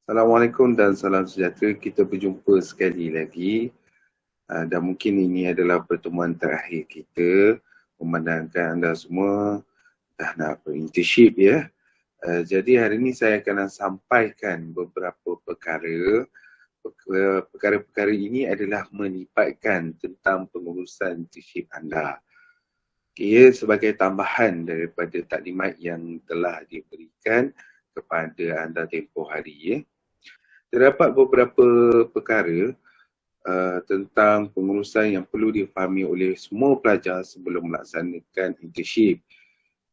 Assalamualaikum dan salam sejahtera. Kita berjumpa sekali lagi dan mungkin ini adalah pertemuan terakhir kita memandangkan anda semua dah nak berinternship ya. Jadi hari ini saya akan sampaikan beberapa perkara. Perkara-perkara ini adalah melibatkan tentang pengurusan internship anda. Ia sebagai tambahan daripada taklimat yang telah diberikan kepada anda tempoh hari ya. Terdapat beberapa perkara tentang pengurusan yang perlu difahami oleh semua pelajar sebelum melaksanakan internship.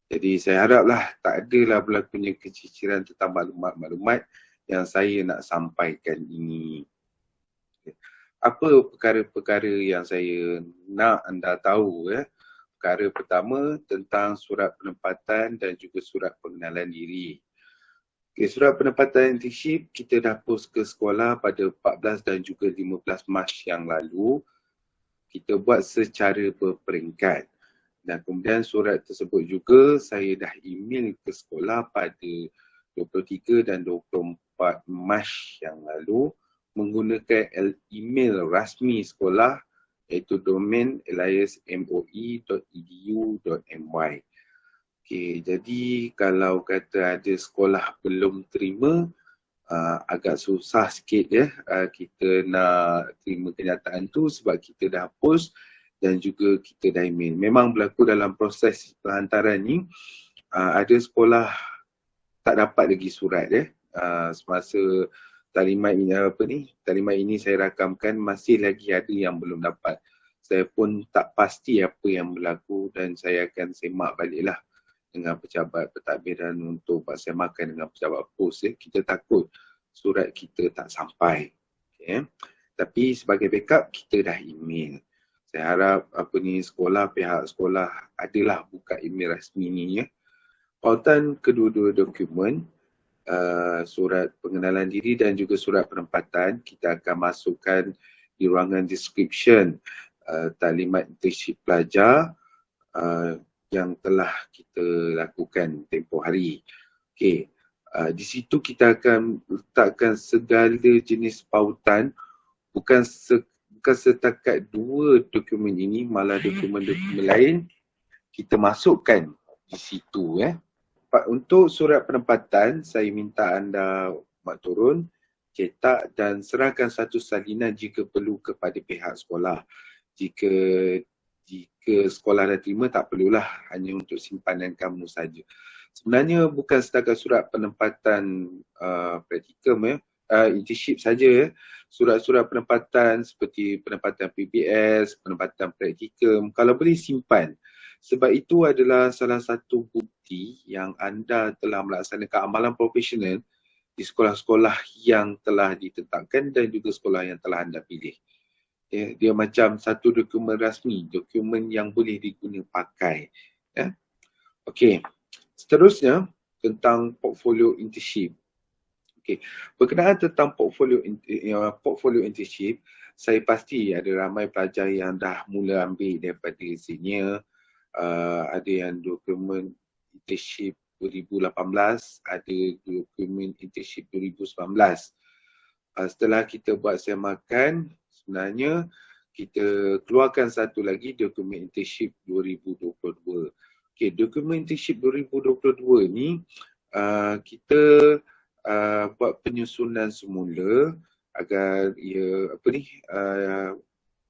Jadi saya haraplah tak adalah berlakunya keciciran tentang maklumat-maklumat yang saya nak sampaikan ini. Apa perkara-perkara yang saya nak anda tahu ya? Perkara pertama tentang surat penempatan dan juga surat pengenalan diri. Okay, surat penempatan internship kita dah post ke sekolah pada 14 dan juga 15 Mac yang lalu. Kita buat secara berperingkat. Dan kemudian surat tersebut juga saya dah email ke sekolah pada 23 dan 24 Mac yang lalu menggunakan email rasmi sekolah iaitu domain eliasmoi.edu.my. Okay, jadi kalau kata ada sekolah belum terima, agak susah sikit ya kita nak terima kenyataan tu sebab kita dah post dan juga kita dah email. Memang berlaku dalam proses penghantaran ni, ada sekolah tak dapat lagi surat ya. Semasa taklimat ini saya rakamkan masih lagi ada yang belum dapat. Saya pun tak pasti apa yang berlaku dan saya akan semak baliklah dengan pejabat pentadbiran untuk bersemakan dengan pejabat pos ya. Kita takut surat kita tak sampai. Okay. Tapi sebagai backup kita dah email. Saya harap pihak sekolah adalah buka email rasmi ni ya. Pautan kedua-dua dokumen, surat pengenalan diri dan juga surat penempatan kita akan masukkan di ruangan description taklimat internship pelajar yang telah kita lakukan tempoh hari. Okey, di situ kita akan letakkan segala jenis pautan, bukan setakat dua dokumen ini, malah dokumen-dokumen lain kita masukkan di situ ya. Untuk surat penempatan, saya minta anda mak turun, cetak dan serahkan satu salinan jika perlu kepada pihak sekolah. Jika sekolah dah terima, tak perlulah, hanya untuk simpanan kamu saja. Sebenarnya bukan setakat surat penempatan praktikum ya, internship saja ya. Surat-surat penempatan seperti penempatan PBS, penempatan praktikum, kalau boleh simpan. Sebab itu adalah salah satu bukti yang anda telah melaksanakan amalan profesional di sekolah-sekolah yang telah ditetapkan dan juga sekolah yang telah anda pilih. Ya, dia macam satu dokumen rasmi, dokumen yang boleh digunakan pakai. Ya. Okey, seterusnya tentang portfolio internship. Okey, berkenaan tentang portfolio internship, saya pasti ada ramai pelajar yang dah mula ambil daripada senior, ada yang dokumen internship 2018, ada dokumen internship 2019. Setelah kita buat semakan, sebenarnya kita keluarkan satu lagi dokumen internship 2022. Okey, dokumen internship 2022 ni kita buat penyusunan semula agar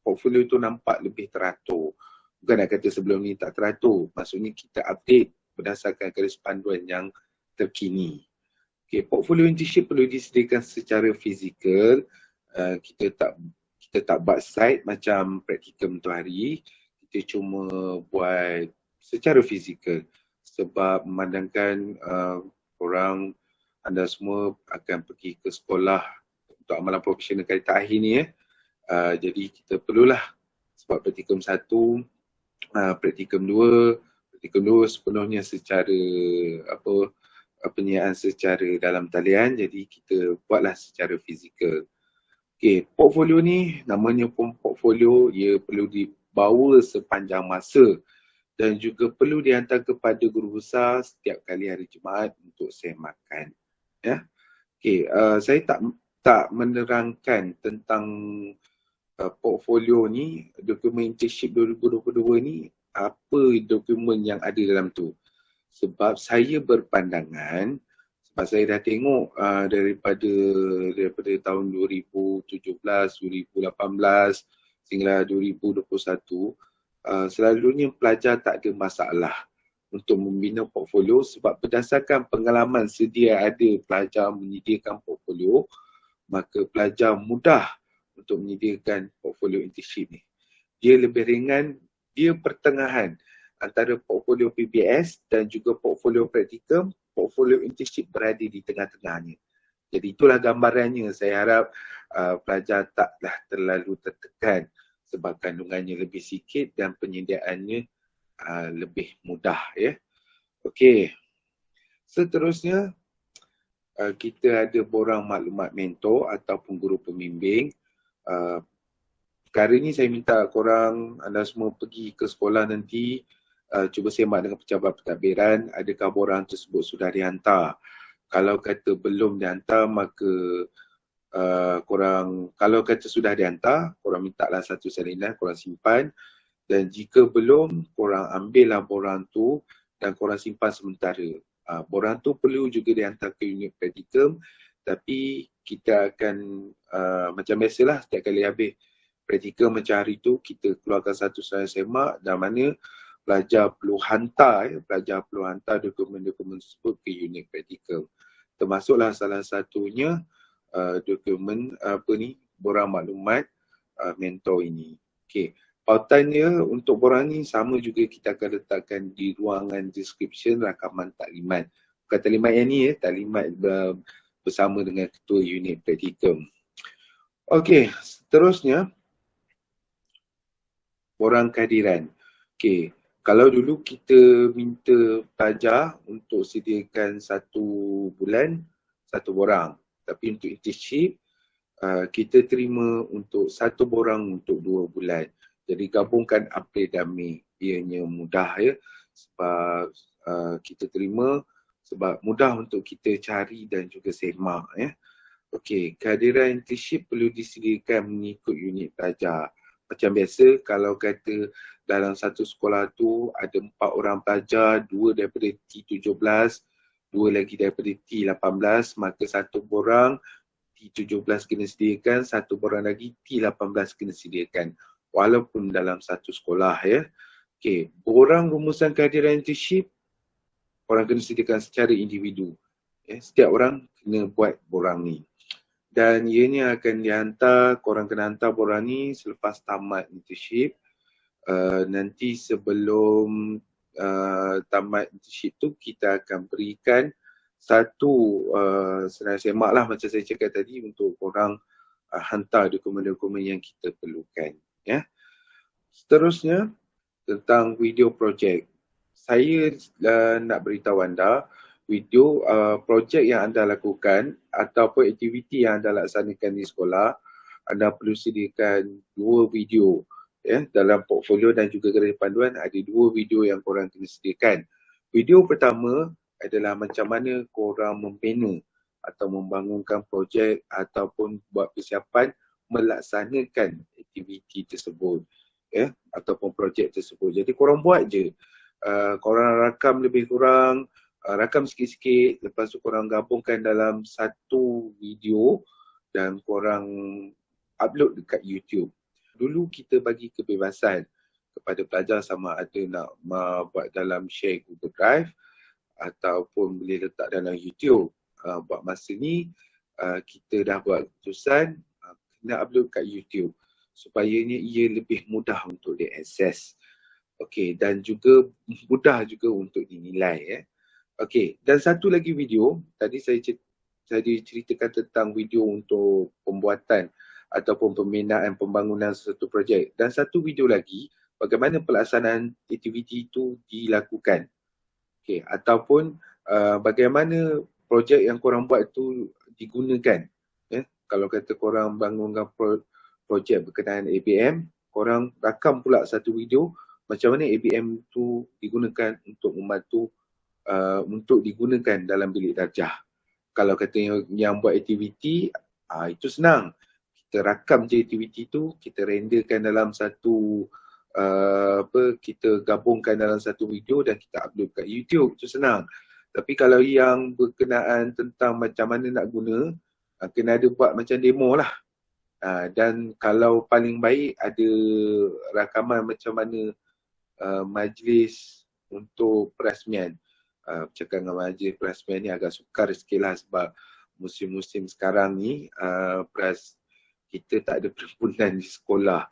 portfolio tu nampak lebih teratur. Bukan nak kata sebelum ni tak teratur, maksudnya kita update berdasarkan garis panduan yang terkini. Okay, portfolio internship perlu disediakan secara fizikal. Kita tak buat site macam praktikum tu hari. Kita cuma buat secara fizikal sebab memandangkan anda semua akan pergi ke sekolah untuk amalan profesional kali terakhir ni ya. Jadi kita perlulah sebab praktikum 1, praktikum 2 sepenuhnya secara penyediaan secara dalam talian, jadi kita buatlah secara fizikal. Okey, portfolio ni namanya pun portfolio, ia perlu dibawa sepanjang masa dan juga perlu dihantar kepada guru besar setiap kali hari Jumaat untuk semakan. Ya. Okey, saya tak menerangkan tentang portfolio ni, dokumen internship 2022 ni, apa dokumen yang ada dalam tu. Sebab saya berpandangan, sebab saya dah tengok daripada tahun 2017, 2018 sehingga 2021, selalunya pelajar tak ada masalah untuk membina portfolio sebab berdasarkan pengalaman sedia ada pelajar menyediakan portfolio, maka pelajar mudah untuk menyediakan portfolio internship ni. Dia lebih ringan, dia pertengahan antara portfolio PBS dan juga portfolio praktikum. Portfolio internship berada di tengah-tengahnya. Jadi itulah gambarannya. Saya harap pelajar taklah terlalu tertekan sebab kandungannya lebih sikit dan penyediaannya lebih mudah, ya. Okey. Seterusnya, kita ada borang maklumat mentor ataupun guru pembimbing. Perkara ni saya minta korang, anda semua pergi ke sekolah nanti, cuba semak dengan pejabat pentadbiran adakah borang tersebut sudah dihantar. Kalau kata belum dihantar, maka korang, kalau kata sudah dihantar, korang mintalah satu salinan, korang simpan. Dan jika belum, korang ambillah borang tu dan korang simpan sementara. Borang tu perlu juga dihantar ke unit praktikum, tapi kita akan macam biasalah setiap kali habis praktikum macam hari tu, kita keluarkan satu salinan semak dan mana pelajar perlu hantar dokumen-dokumen tersebut ke unit praktikum. Termasuklah salah satunya dokumen borang maklumat mentor ini. Okey. Pautannya untuk borang ni sama juga, kita akan letakkan di ruangan description rakaman taklimat. Bukan taklimat yang ni, taklimat bersama dengan ketua unit praktikum. Okey, seterusnya borang kehadiran. Okey, kalau dulu kita minta pelajar untuk sediakan 1 bulan 1 borang, tapi untuk internship kita terima untuk 1 borang untuk 2 bulan. Jadi gabungkan April dan Mei. Ianya mudah, ya. Sebab kita terima sebab mudah untuk kita cari dan juga semak, ya. Okey, kehadiran internship perlu disediakan mengikut unit pelajar. Macam biasa, kalau kata dalam satu sekolah tu ada 4 orang pelajar, 2 daripada T17, 2 lagi daripada T18, maka 1 borang T17 kena sediakan, 1 borang lagi T18 kena sediakan. Walaupun dalam satu sekolah, ya. Okey, borang rumusan kehadiran internship, orang kena sediakan secara individu. Ya, setiap orang kena buat borang ni. Dan ianya akan dihantar, korang kena hantar borang ni selepas tamat internship. Nanti sebelum tamat internship tu, kita akan berikan satu senara semak lah macam saya cakap tadi untuk korang hantar dokumen-dokumen yang kita perlukan. Ya. Seterusnya, tentang video projek. Saya nak beritahu anda, video projek yang anda lakukan ataupun aktiviti yang anda laksanakan di sekolah, anda perlu sediakan 2 video. Ya, dalam portfolio dan juga garis panduan ada 2 video yang korang kena sediakan. Video pertama adalah macam mana korang membina atau membangunkan projek ataupun buat persiapan melaksanakan aktiviti tersebut, ya, ataupun projek tersebut. Jadi korang buat je. Korang rakam lebih kurang, rakam sikit-sikit, lepas tu korang gabungkan dalam satu video dan korang upload dekat YouTube. Dulu kita bagi kebebasan kepada pelajar sama ada nak buat dalam share Google Drive ataupun boleh letak dalam YouTube. Buat masa ni kita dah buat keputusan kena upload kat YouTube supaya ia lebih mudah untuk diakses. Okey, dan juga mudah juga untuk dinilai, ya. Okey, dan satu lagi video, tadi saya ceritakan tentang video untuk pembuatan ataupun pembinaan pembangunan sesuatu projek. Dan satu video lagi, bagaimana pelaksanaan aktiviti itu dilakukan. Okey, ataupun bagaimana projek yang korang buat itu digunakan. Ya, kalau kata korang bangunkan projek berkenaan ABM, korang rakam pula satu video macam mana ABM tu digunakan untuk membantu untuk digunakan dalam bilik darjah. Kalau kata yang buat aktiviti, itu senang. Kita rakam je aktiviti tu, kita renderkan dalam satu kita gabungkan dalam satu video dan kita upload kat YouTube. Itu senang. Tapi kalau yang berkenaan tentang macam mana nak guna, kena ada buat macam demo lah. Dan kalau paling baik ada rakaman macam mana majlis untuk perasmian. Bercakap dengan majlis perasmian ni agak sukar sikit lah sebab musim-musim sekarang ni kita tak ada perhimpunan di sekolah.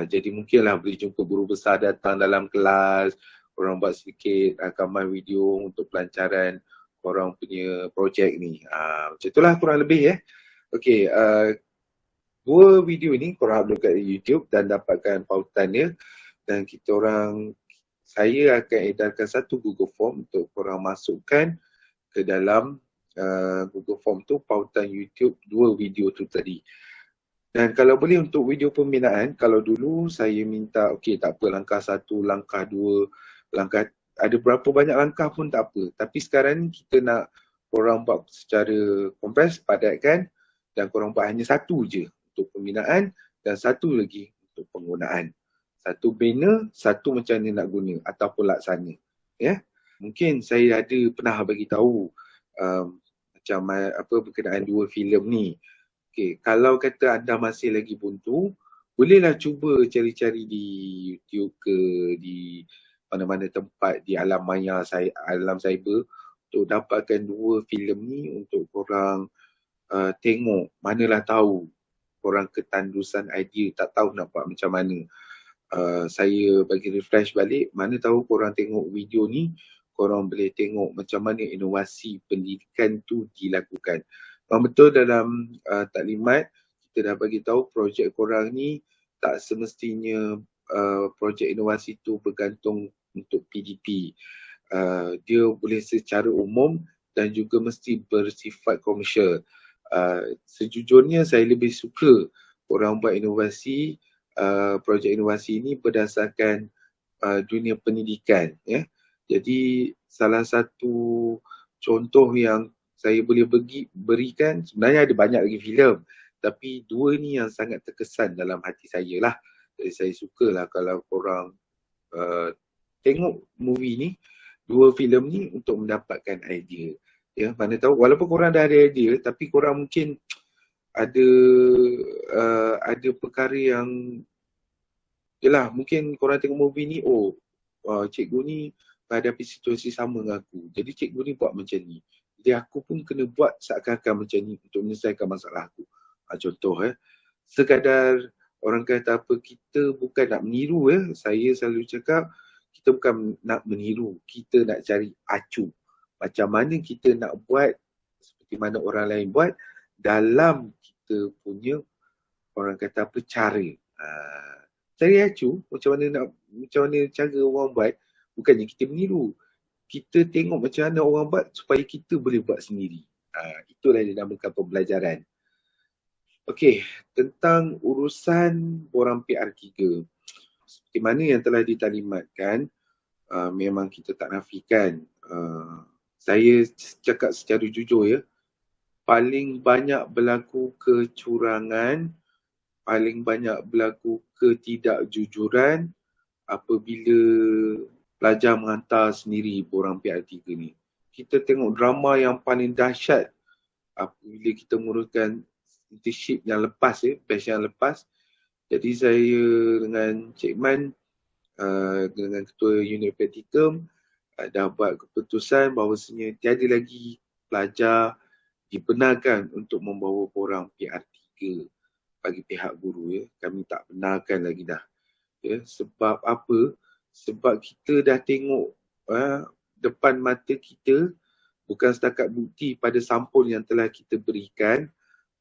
Jadi mungkinlah boleh jumpa guru besar datang dalam kelas, korang buat sedikit rakaman video untuk pelancaran korang punya projek ni. Macam itulah kurang lebih Okey, 2 video ni korang upload kat YouTube dan dapatkan pautannya, dan saya akan edarkan satu Google Form untuk korang masukkan ke dalam Google Form tu pautan YouTube 2 video tu tadi. Dan kalau boleh untuk video pembinaan, kalau dulu saya minta okey tak apa langkah 1, langkah 2, langkah ada berapa banyak langkah pun tak apa. Tapi sekarang ni kita nak korang buat secara kompres, padatkan, dan korang buat hanya satu je untuk pembinaan dan satu lagi untuk penggunaan. Satu bina, satu macam mana nak guna ataupun laksana. Mungkin saya ada pernah bagi tahu macam apa berkenaan 2 filem ni. Okey, kalau kata anda masih lagi buntu, bolehlah cuba cari-cari di YouTube ke di mana-mana tempat di alam maya alam cyber untuk dapatkan 2 filem ni untuk korang tengok. Manalah tahu korang ketandusan idea, tak tahu nak buat macam mana. Saya bagi refresh balik, mana tahu korang tengok video ni, korang boleh tengok macam mana inovasi pendidikan tu dilakukan. Betul dalam taklimat, kita dah bagi tahu projek korang ni tak semestinya projek inovasi tu bergantung untuk PDP. Dia boleh secara umum dan juga mesti bersifat komersial. Sejujurnya saya lebih suka korang buat inovasi, projek inovasi ini berdasarkan dunia pendidikan. Jadi salah satu contoh yang saya boleh berikan, sebenarnya ada banyak lagi filem, tapi 2 ni yang sangat terkesan dalam hati saya lah. Jadi saya sukalah kalau korang tengok movie ni, 2 filem ni untuk mendapatkan idea. Mana tahu walaupun korang dah ada idea, tapi korang mungkin ada perkara yang mungkin korang tengok movie ni, cikgu ni menghadapi situasi sama dengan aku, jadi cikgu ni buat macam ni, jadi aku pun kena buat seakan-akan macam ni untuk menyelesaikan masalah aku. Contoh sekadar orang kata apa, kita bukan nak meniru. Saya selalu cakap kita bukan nak meniru, kita nak cari acu. Macam mana kita nak buat seperti mana orang lain buat dalam kita punya orang kata apa cara. Cari acu macam mana cara orang buat, bukannya kita meniru. Kita tengok macam mana orang buat supaya kita boleh buat sendiri. Itulah yang dinamakan pembelajaran. Okey, tentang urusan borang PR3. Seperti mana yang telah ditaklimatkan, memang kita tak nafikan. Saya cakap secara jujur paling banyak berlaku kecurangan, paling banyak berlaku ketidakjujuran apabila pelajar menghantar sendiri borang PR3 ni. Kita tengok drama yang paling dahsyat apabila kita menguruskan internship yang lepas, batch yang lepas. Jadi saya dengan Cik Man, dengan Ketua Unit Praktikum, dah buat keputusan bahawasanya tiada lagi pelajar dibenarkan untuk membawa borang PR3 bagi pihak guru. Kami tak benarkan lagi dah. Sebab apa? Sebab kita dah tengok depan mata kita, bukan setakat bukti pada sampul yang telah kita berikan,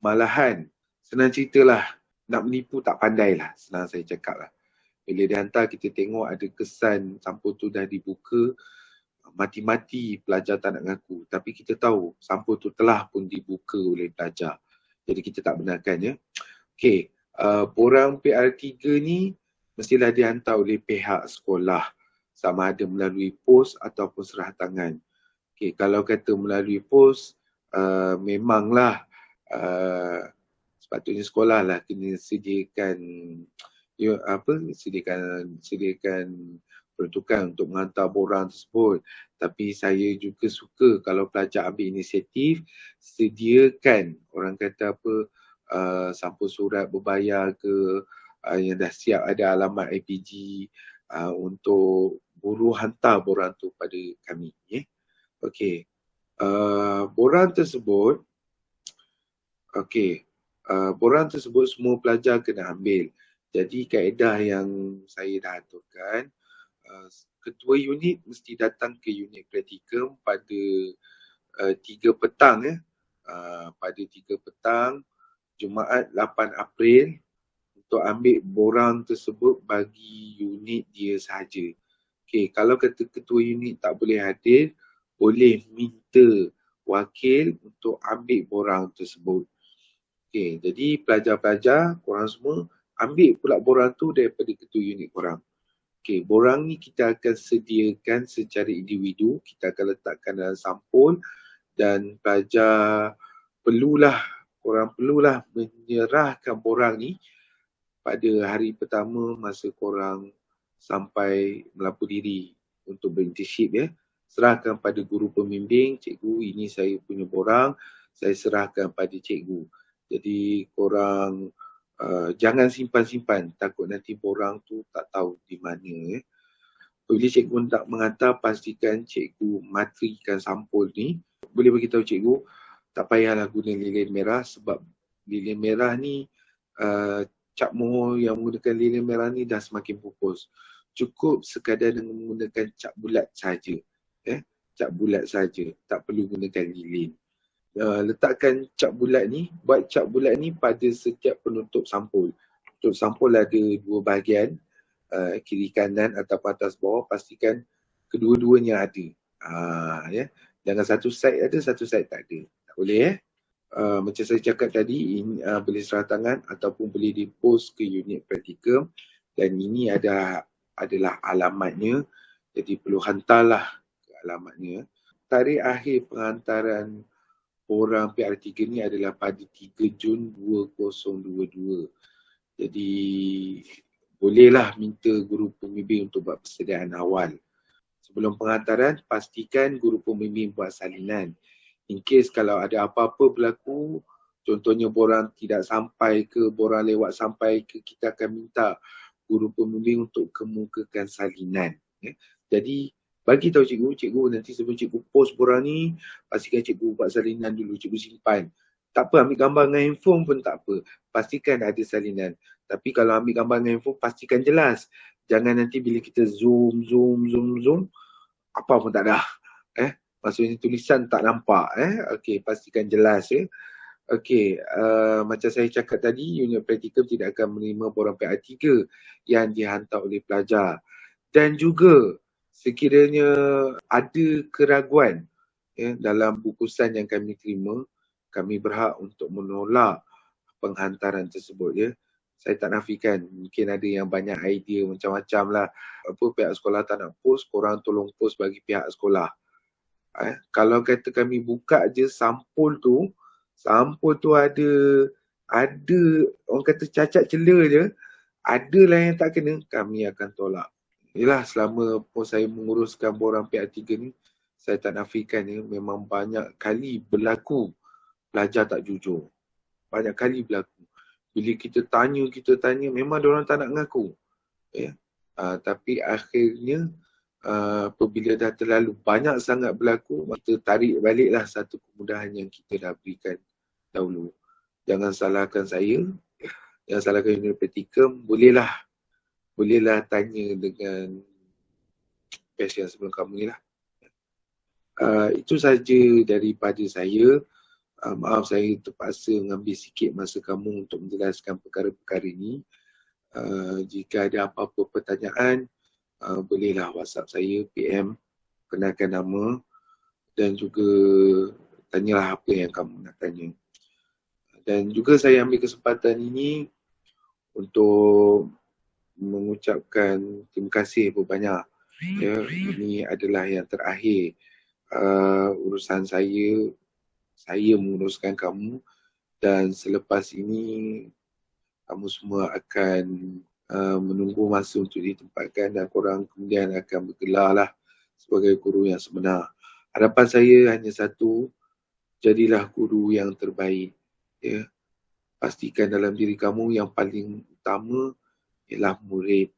malahan senang ceritalah, nak menipu tak pandai lah, senang saya cakap lah. Bila dihantar kita tengok ada kesan sampul tu dah dibuka, mati-mati pelajar tak nak ngaku, tapi kita tahu sampul tu telah pun dibuka oleh pelajar. Jadi kita tak benarkan. Okey, borang PR3 ni mestilah dihantar oleh pihak sekolah, sama ada melalui pos ataupun serah tangan. Okey, kalau kata melalui pos, memanglah sepatutnya sekolah lah kena sediakan sediakan peruntukan untuk menghantar borang tersebut. Tapi saya juga suka kalau pelajar ambil inisiatif, sediakan orang kata sampul surat berbayar ke yang dah siap ada alamat IPG untuk guru hantar borang tu pada kami. Okey. Borang tersebut borang tersebut semua pelajar kena ambil. Jadi kaedah yang saya dah aturkan, ketua unit mesti datang ke unit praktikum pada 3 petang pada 3 petang Jumaat 8 April untuk ambil borang tersebut bagi unit dia sahaja. Okey, kalau kata ketua unit tak boleh hadir, boleh minta wakil untuk ambil borang tersebut. Okey, jadi pelajar-pelajar korang semua ambil pula borang tu daripada ketua unit korang. Okey, borang ni kita akan sediakan secara individu, kita akan letakkan dalam sampul dan pelajar korang perlulah menyerahkan borang ni pada hari pertama masa korang sampai melapor diri untuk berinternship Serahkan pada guru pembimbing, cikgu ini saya punya borang, saya serahkan pada cikgu. Jadi korang jangan simpan-simpan, takut nanti borang tu tak tahu di mana. Bila cikgu nak menghantar, pastikan cikgu matrikan sampul ni. Boleh beritahu cikgu, tak payahlah guna lilin merah sebab lilin merah ni, cap mohon yang menggunakan lilin merah ni dah semakin pupus. Cukup sekadar dengan menggunakan cap bulat saja. Cap bulat saja, tak perlu gunakan lilin. Letakkan cap bulat ni, buat cap bulat ni pada setiap penutup sampul. Penutup sampul ada 2 bahagian, kiri kanan atau atas bawah, pastikan kedua-duanya ada. Jangan satu side ada, satu side tak ada. Tak boleh macam saya cakap tadi, ini boleh serah tangan ataupun boleh dipost ke unit praktikum dan ini adalah alamatnya, jadi perlu hantarlah ke alamatnya. Tarikh akhir penghantaran borang PR3 ni adalah pada 3 Jun 2022. Jadi bolehlah minta guru pembimbing untuk buat persediaan awal. Sebelum penghantaran, pastikan guru pembimbing buat salinan. In case kalau ada apa-apa berlaku, contohnya borang tidak sampai ke, borang lewat sampai ke, kita akan minta guru pembimbing untuk kemukakan salinan. Jadi bagi tahu cikgu nanti sebelum cikgu post borang ni, pastikan cikgu buat salinan dulu, cikgu simpan. Tak apa, ambil gambar dengan handphone pun tak apa. Pastikan ada salinan. Tapi kalau ambil gambar dengan handphone, pastikan jelas. Jangan nanti bila kita zoom, apa pun tak ada. Maksudnya tulisan tak nampak. Okey, pastikan jelas Okey, macam saya cakap tadi, unit praktikum tidak akan menerima borang PA3 yang dihantar oleh pelajar. Dan juga sekiranya ada keraguan dalam bungkusan yang kami terima, kami berhak untuk menolak penghantaran tersebut Saya tak nafikan, mungkin ada yang banyak idea macam-macam lah. Pihak sekolah tak nak post, korang tolong post bagi pihak sekolah. Kalau kata kami buka je sampul tu ada orang kata cacat celah je, adalah yang tak kena, kami akan tolak. Yelah, selama pun saya menguruskan borang PA3 ni, saya tak nafikan memang banyak kali berlaku pelajar tak jujur. Banyak kali berlaku. Bila kita tanya, memang diorang tak nak mengaku. Tapi akhirnya, apabila dah terlalu banyak sangat berlaku, kita tarik baliklah satu kemudahan yang kita dah berikan dahulu. Jangan salahkan saya, jangan salahkan unit praktikum, bolehlah tanya dengan batch yang sebelum kamu ni lah. Itu saja daripada saya. Maaf saya terpaksa mengambil sikit masa kamu untuk menjelaskan perkara-perkara ini. Jika ada apa-apa pertanyaan, bolehlah WhatsApp saya, PM, kenalkan nama dan juga tanyalah apa yang kamu nak tanya. Dan juga saya ambil kesempatan ini untuk mengucapkan terima kasih banyak. Ini adalah yang terakhir urusan saya saya menguruskan kamu, dan selepas ini kamu semua akan menunggu masa untuk ditempatkan dan korang kemudian akan bergelar lah sebagai guru yang sebenar. Harapan saya hanya satu, jadilah guru yang terbaik. Ya. Pastikan dalam diri kamu yang paling utama ialah murid.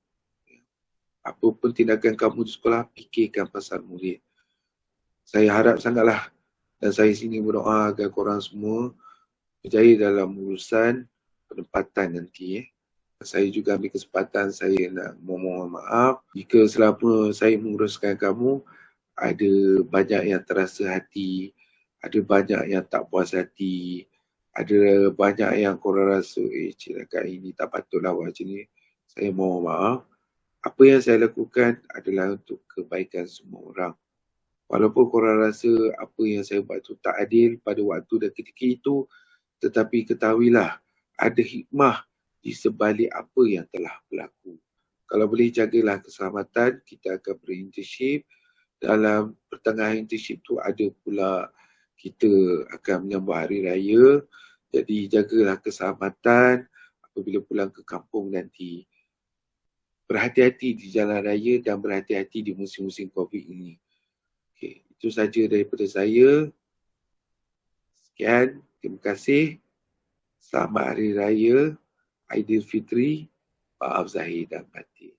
Apa pun tindakan kamu di sekolah, fikirkan pasal murid. Saya harap sangatlah dan saya sini berdoa agar korang semua berjaya dalam urusan penempatan nanti. Saya juga ambil kesempatan saya nak mohon maaf jika selama saya menguruskan kamu ada banyak yang terasa hati, ada banyak yang tak puas hati, ada banyak yang korang rasa cakap ini tak patutlah buat macam ni. Saya mohon maaf. Apa yang saya lakukan adalah untuk kebaikan semua orang. Walaupun korang rasa apa yang saya buat tu tak adil pada waktu dan ketika itu, tetapi ketahuilah ada hikmah di sebalik apa yang telah berlaku. Kalau boleh jagalah keselamatan, kita akan berinternship. Dalam pertengahan internship tu ada pula kita akan menyambut hari raya. Jadi jagalah keselamatan apabila pulang ke kampung nanti. Berhati-hati di jalan raya dan berhati-hati di musim-musim COVID ini. Okay, itu saja daripada saya. Sekian, terima kasih. Selamat Hari Raya Aidilfitri, maaf zahir dan batin.